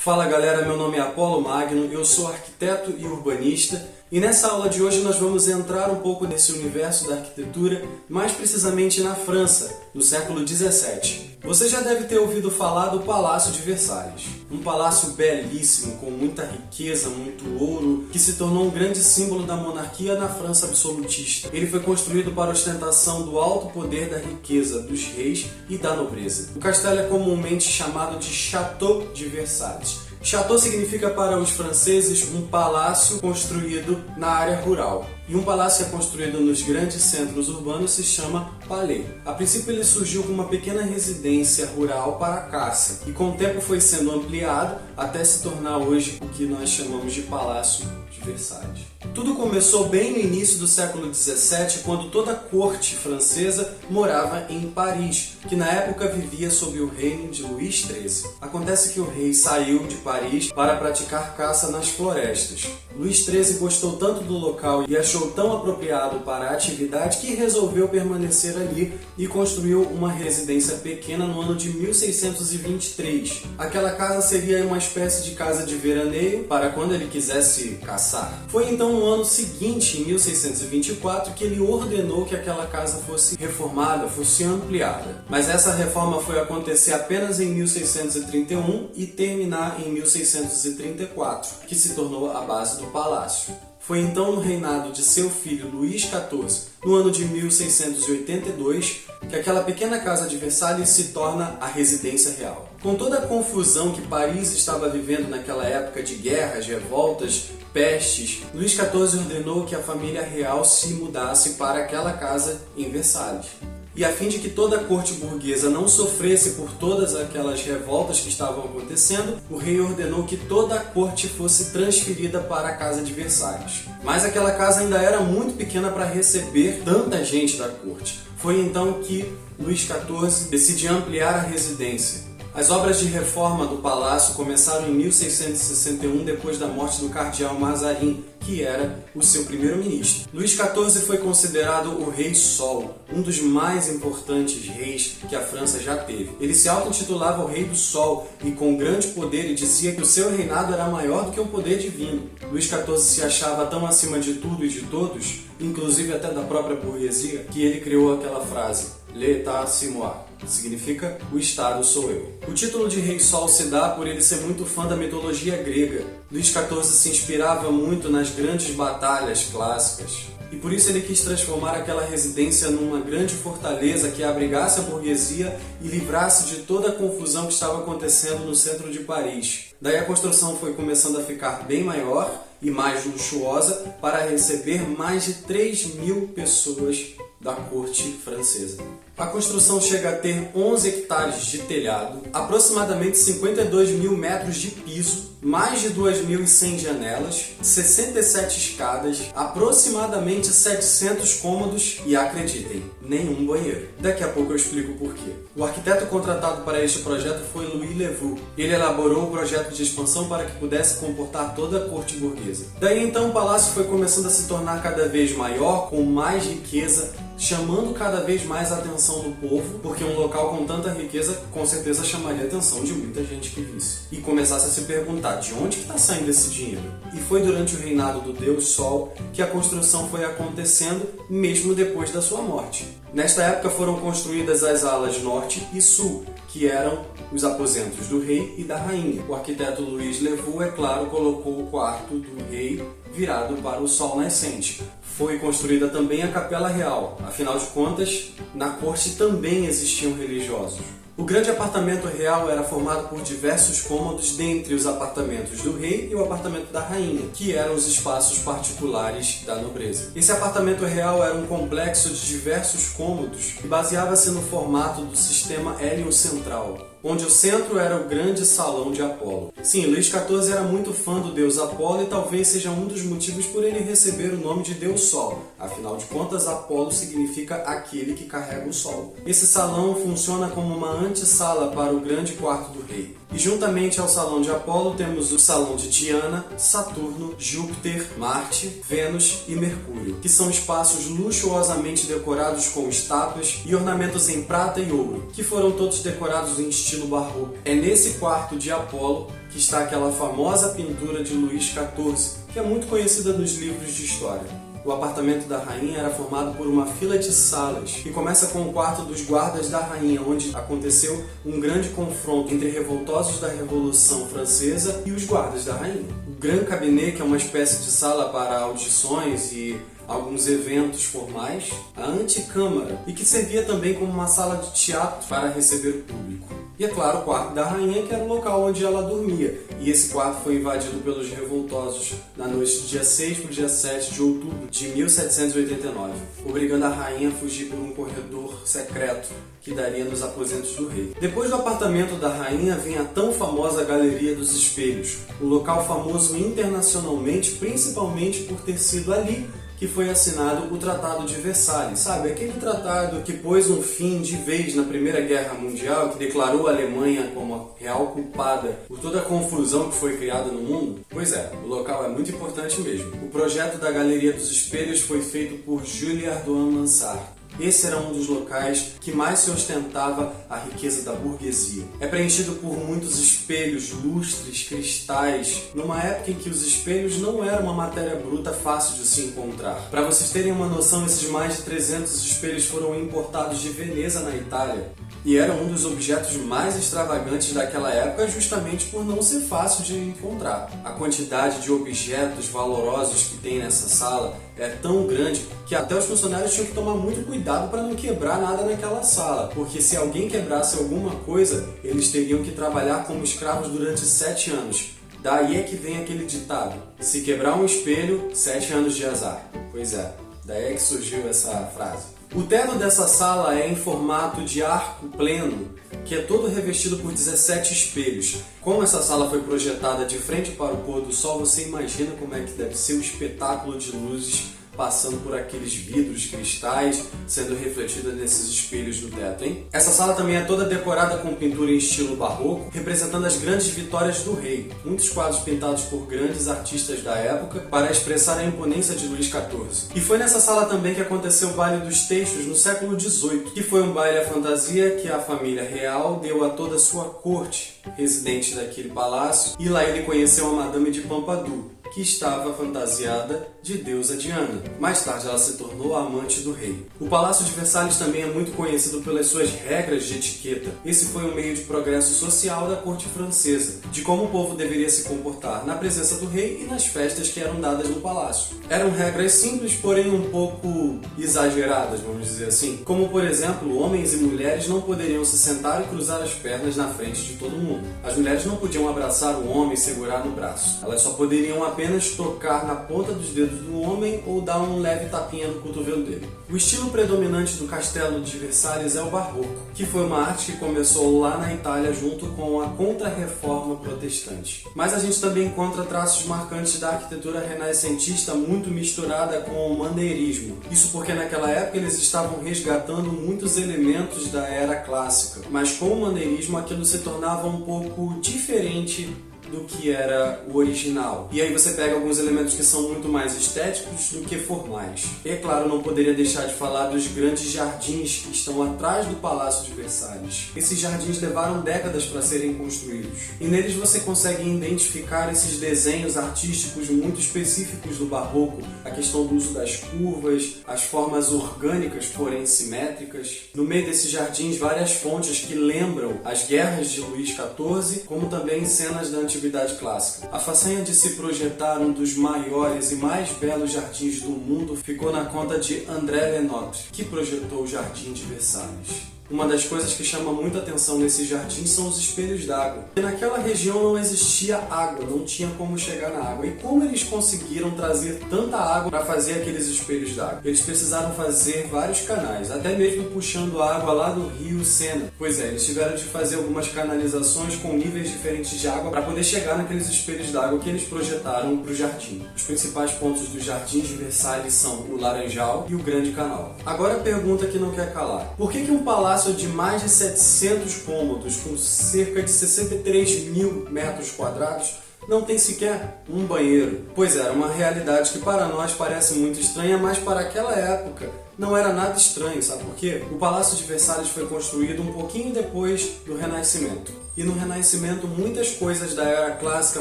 Fala galera, meu nome é Apolo Magno, eu sou arquiteto e urbanista e nessa aula de hoje nós vamos entrar um pouco nesse universo da arquitetura, mais precisamente na França, no século XVII. Você já deve ter ouvido falar do Palácio de Versalhes, um palácio belíssimo, com muita riqueza, muito ouro, que se tornou um grande símbolo da monarquia na França absolutista. Ele foi construído para ostentação do alto poder da riqueza dos reis e da nobreza. O castelo é comumente chamado de Château de Versalhes. Château significa para os franceses um palácio construído na área rural. E um palácio que é construído nos grandes centros urbanos se chama palais. A princípio ele surgiu como uma pequena residência rural para a caça e com o tempo foi sendo ampliado até se tornar hoje o que nós chamamos de Palácio de Versalhes. Tudo começou bem no início do século XVII, quando toda a corte francesa morava em Paris, que na época vivia sob o reino de Luís XIII. Acontece que o rei saiu de Paris para praticar caça nas florestas. Luís XIII gostou tanto do local e achou tão apropriado para a atividade que resolveu permanecer ali e construiu uma residência pequena no ano de 1623. Aquela casa seria uma espécie de casa de veraneio para quando ele quisesse caçar. Foi então no ano seguinte, em 1624, que ele ordenou que aquela casa fosse reformada, fosse ampliada. Mas essa reforma foi acontecer apenas em 1631 e terminar em 1634, que se tornou a base do palácio. Foi então no reinado de seu filho Luís XIV, no ano de 1682, que aquela pequena casa de Versalhes se torna a residência real. Com toda a confusão que Paris estava vivendo naquela época de guerras, revoltas, pestes, Luís XIV ordenou que a família real se mudasse para aquela casa em Versalhes. E a fim de que toda a corte burguesa não sofresse por todas aquelas revoltas que estavam acontecendo, o rei ordenou que toda a corte fosse transferida para a casa de Versalhes. Mas aquela casa ainda era muito pequena para receber tanta gente da corte. Foi então que Luís XIV decidiu ampliar a residência. As obras de reforma do palácio começaram em 1661, depois da morte do cardeal Mazarin, que era o seu primeiro-ministro. Luís XIV foi considerado o Rei Sol, um dos mais importantes reis que a França já teve. Ele se auto-intitulava o Rei do Sol e com grande poder e dizia que o seu reinado era maior do que o poder divino. Luís XIV se achava tão acima de tudo e de todos, inclusive até da própria burguesia, que ele criou aquela frase: L'État c'est moi. Significa o Estado sou eu. O título de Rei Sol se dá por ele ser muito fã da mitologia grega. Luís XIV se inspirava muito nas grandes batalhas clássicas e por isso ele quis transformar aquela residência numa grande fortaleza que abrigasse a burguesia e livrasse de toda a confusão que estava acontecendo no centro de Paris. Daí a construção foi começando a ficar bem maior e mais luxuosa para receber mais de 3.000 pessoas da corte francesa. A construção chega a ter 11 hectares de telhado, aproximadamente 52.000 metros de piso, mais de 2.100 janelas, 67 escadas, aproximadamente 700 cômodos e, acreditem, nenhum banheiro. Daqui a pouco eu explico o porquê. O arquiteto contratado para este projeto foi Louis Levaux. Ele elaborou o projeto de expansão para que pudesse comportar toda a corte burguesa. Daí então o palácio foi começando a se tornar cada vez maior, com mais riqueza, chamando cada vez mais a atenção do povo, porque um local com tanta riqueza com certeza chamaria a atenção de muita gente que visse. E começasse a se perguntar de onde que está saindo esse dinheiro. E foi durante o reinado do Deus Sol que a construção foi acontecendo, mesmo depois da sua morte. Nesta época foram construídas as alas norte e sul, que eram os aposentos do rei e da rainha. O arquiteto Louis Levaux, é claro, colocou o quarto do rei virado para o sol nascente. Foi construída também a Capela Real, afinal de contas, na corte também existiam religiosos. O grande apartamento real era formado por diversos cômodos dentre os apartamentos do rei e o apartamento da rainha, que eram os espaços particulares da nobreza. Esse apartamento real era um complexo de diversos cômodos e baseava-se no formato do sistema heliocentral, onde o centro era o grande salão de Apolo. Sim, Luís XIV era muito fã do deus Apolo e talvez seja um dos motivos por ele receber o nome de Deus Sol. Afinal de contas, Apolo significa aquele que carrega o sol. Esse salão funciona como uma antessala para o grande quarto do rei. E juntamente ao salão de Apolo temos o salão de Diana, Saturno, Júpiter, Marte, Vênus e Mercúrio, que são espaços luxuosamente decorados com estátuas e ornamentos em prata e ouro, que foram todos decorados em estilo barroco. É nesse quarto de Apolo que está aquela famosa pintura de Luís XIV, que é muito conhecida nos livros de história. O apartamento da rainha era formado por uma fila de salas, e começa com o quarto dos guardas da rainha, onde aconteceu um grande confronto entre revoltosos da Revolução Francesa e os guardas da rainha. O Grand Cabinet, que é uma espécie de sala para audições e alguns eventos formais, a antecâmara, e que servia também como uma sala de teatro para receber o público. E é claro, o quarto da rainha, que era o local onde ela dormia. E esse quarto foi invadido pelos revoltosos na noite do dia 6 para o dia 7 de outubro de 1789, obrigando a rainha a fugir por um corredor secreto que daria nos aposentos do rei. Depois do apartamento da rainha vem a tão famosa Galeria dos Espelhos, um local famoso internacionalmente, principalmente por ter sido ali que foi assinado o Tratado de Versalhes, sabe? Aquele tratado que pôs um fim de vez na Primeira Guerra Mundial, que declarou a Alemanha como a real culpada por toda a confusão que foi criada no mundo. Pois é, o local é muito importante mesmo. O projeto da Galeria dos Espelhos foi feito por Jules Ardoin Mansart. Esse era um dos locais que mais se ostentava a riqueza da burguesia. É preenchido por muitos espelhos, lustres, cristais, numa época em que os espelhos não eram uma matéria bruta fácil de se encontrar. Para vocês terem uma noção, esses mais de 300 espelhos foram importados de Veneza, na Itália, e era um dos objetos mais extravagantes daquela época justamente por não ser fácil de encontrar. A quantidade de objetos valorosos que tem nessa sala é tão grande que até os funcionários tinham que tomar muito cuidado para não quebrar nada naquela sala, porque se alguém quebrasse alguma coisa, eles teriam que trabalhar como escravos durante 7 anos. Daí é que vem aquele ditado: se quebrar um espelho, 7 anos de azar. Pois é, daí é que surgiu essa frase. O teto dessa sala é em formato de arco pleno, que é todo revestido por 17 espelhos. Como essa sala foi projetada de frente para o pôr do sol, você imagina como é que deve ser o espetáculo de luzes passando por aqueles vidros, cristais, sendo refletida nesses espelhos do teto, hein? Essa sala também é toda decorada com pintura em estilo barroco, representando as grandes vitórias do rei. Muitos quadros pintados por grandes artistas da época para expressar a imponência de Luís XIV. E foi nessa sala também que aconteceu o Baile dos Textos no século XVIII, que foi um baile à fantasia que a família real deu a toda a sua corte, residente daquele palácio, e lá ele conheceu a Madame de Pompadour, que estava fantasiada de deusa Diana. Mais tarde ela se tornou a amante do rei. O Palácio de Versalhes também é muito conhecido pelas suas regras de etiqueta. Esse foi um meio de progresso social da corte francesa, de como o povo deveria se comportar na presença do rei e nas festas que eram dadas no palácio. Eram regras simples, porém um pouco exageradas, vamos dizer assim. Como, por exemplo, homens e mulheres não poderiam se sentar e cruzar as pernas na frente de todo mundo. As mulheres não podiam abraçar o homem e segurar no braço. Elas só poderiam apenas tocar na ponta dos dedos do homem ou dar um leve tapinha no cotovelo dele. O estilo predominante do Castelo de Versalhes é o barroco, que foi uma arte que começou lá na Itália junto com a Contra-Reforma protestante. Mas a gente também encontra traços marcantes da arquitetura renascentista muito misturada com o maneirismo. Isso porque naquela época eles estavam resgatando muitos elementos da era clássica, mas com o maneirismo aquilo se tornava um pouco diferente do que era o original. E aí você pega alguns elementos que são muito mais estéticos do que formais. E é claro, não poderia deixar de falar dos grandes jardins que estão atrás do Palácio de Versalhes. Esses jardins levaram décadas para serem construídos. E neles você consegue identificar esses desenhos artísticos muito específicos do barroco, a questão do uso das curvas, as formas orgânicas, porém simétricas. No meio desses jardins, várias fontes que lembram as guerras de Luís XIV, como também cenas da antiguidade clássica. A façanha de se projetar um dos maiores e mais belos jardins do mundo ficou na conta de André Lenotre, que projetou o Jardim de Versalhes. Uma das coisas que chama muita atenção nesse jardim são os espelhos d'água. Naquela região não existia água, não tinha como chegar na água. E como eles conseguiram trazer tanta água para fazer aqueles espelhos d'água? Eles precisaram fazer vários canais, até mesmo puxando a água lá do rio Sena. Pois é, eles tiveram de fazer algumas canalizações com níveis diferentes de água para poder chegar naqueles espelhos d'água que eles projetaram para o jardim. Os principais pontos dos jardins de Versalhes são o Laranjal e o Grande Canal. Agora a pergunta que não quer calar: por que um palácio de mais de 700 cômodos, com cerca de 63 mil metros quadrados, não tem sequer um banheiro? Pois é, era uma realidade que para nós parece muito estranha, mas para aquela época não era nada estranho, sabe por quê? O Palácio de Versalhes foi construído um pouquinho depois do Renascimento. E no Renascimento, muitas coisas da era clássica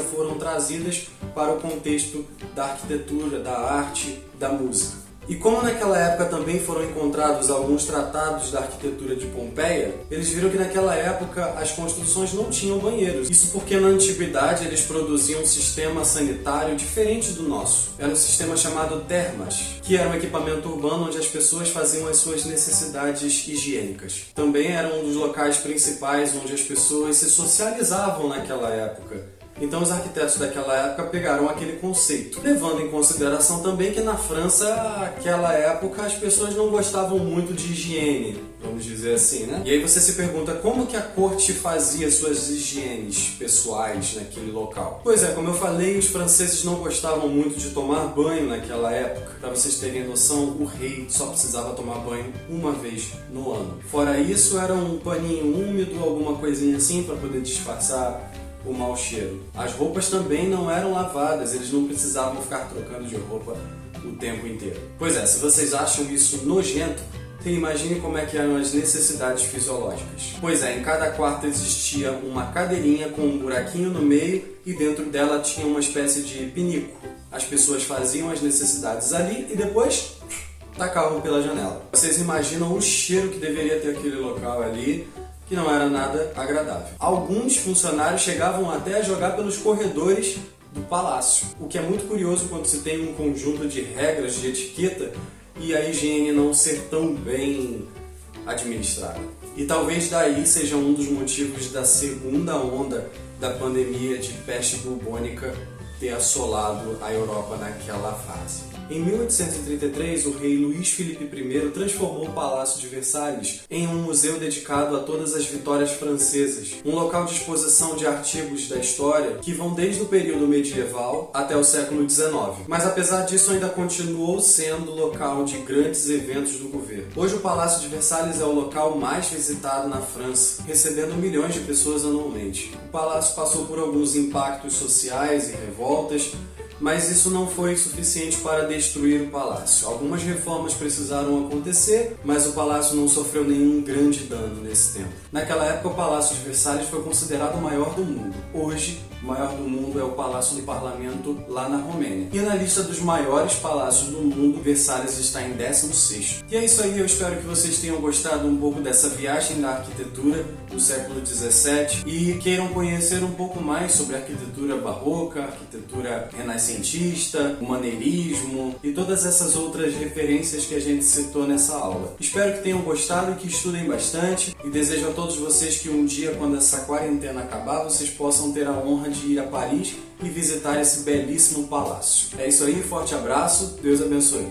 foram trazidas para o contexto da arquitetura, da arte, da música. E como naquela época também foram encontrados alguns tratados da arquitetura de Pompeia, eles viram que naquela época as construções não tinham banheiros. Isso porque na antiguidade eles produziam um sistema sanitário diferente do nosso. Era um sistema chamado termas, que era um equipamento urbano onde as pessoas faziam as suas necessidades higiênicas. Também era um dos locais principais onde as pessoas se socializavam naquela época. Então os arquitetos daquela época pegaram aquele conceito, levando em consideração também que na França, naquela época, as pessoas não gostavam muito de higiene, vamos dizer assim, né? E aí você se pergunta como que a corte fazia suas higienes pessoais naquele local. Pois é, como eu falei, os franceses não gostavam muito de tomar banho naquela época. Para vocês terem noção, o rei só precisava tomar banho uma vez no ano. Fora isso, era um paninho úmido, alguma coisinha assim para poder disfarçar o mau cheiro. As roupas também não eram lavadas, eles não precisavam ficar trocando de roupa o tempo inteiro. Pois é, se vocês acham isso nojento, imagine como é que eram as necessidades fisiológicas. Pois é, em cada quarto existia uma cadeirinha com um buraquinho no meio e dentro dela tinha uma espécie de pinico. As pessoas faziam as necessidades ali e depois tacavam pela janela. Vocês imaginam o cheiro que deveria ter aquele local ali, que não era nada agradável. Alguns funcionários chegavam até a jogar pelos corredores do palácio, o que é muito curioso quando se tem um conjunto de regras de etiqueta e a higiene não ser tão bem administrada. E talvez daí seja um dos motivos da segunda onda da pandemia de peste bubônica ter assolado a Europa naquela fase. Em 1833, o rei Luís Filipe I transformou o Palácio de Versalhes em um museu dedicado a todas as vitórias francesas, um local de exposição de artigos da história que vão desde o período medieval até o século XIX. Mas apesar disso, ainda continuou sendo local de grandes eventos do governo. Hoje o Palácio de Versalhes é o local mais visitado na França, recebendo milhões de pessoas anualmente. O palácio passou por alguns impactos sociais e revoltas, mas isso não foi suficiente para destruir o palácio. Algumas reformas precisaram acontecer, mas o palácio não sofreu nenhum grande dano nesse tempo. Naquela época, o Palácio de Versalhes foi considerado o maior do mundo. Hoje, o maior do mundo é o Palácio do Parlamento, lá na Romênia. E na lista dos maiores palácios do mundo, Versalhes está em 16º. E é isso aí, eu espero que vocês tenham gostado um pouco dessa viagem da arquitetura do século XVII e queiram conhecer um pouco mais sobre a arquitetura barroca, arquitetura renascentista, o maneirismo e todas essas outras referências que a gente citou nessa aula. Espero que tenham gostado e que estudem bastante e desejo a todos vocês que um dia, quando essa quarentena acabar, vocês possam ter a honra de ir a Paris e visitar esse belíssimo palácio. É isso aí, forte abraço, Deus abençoe.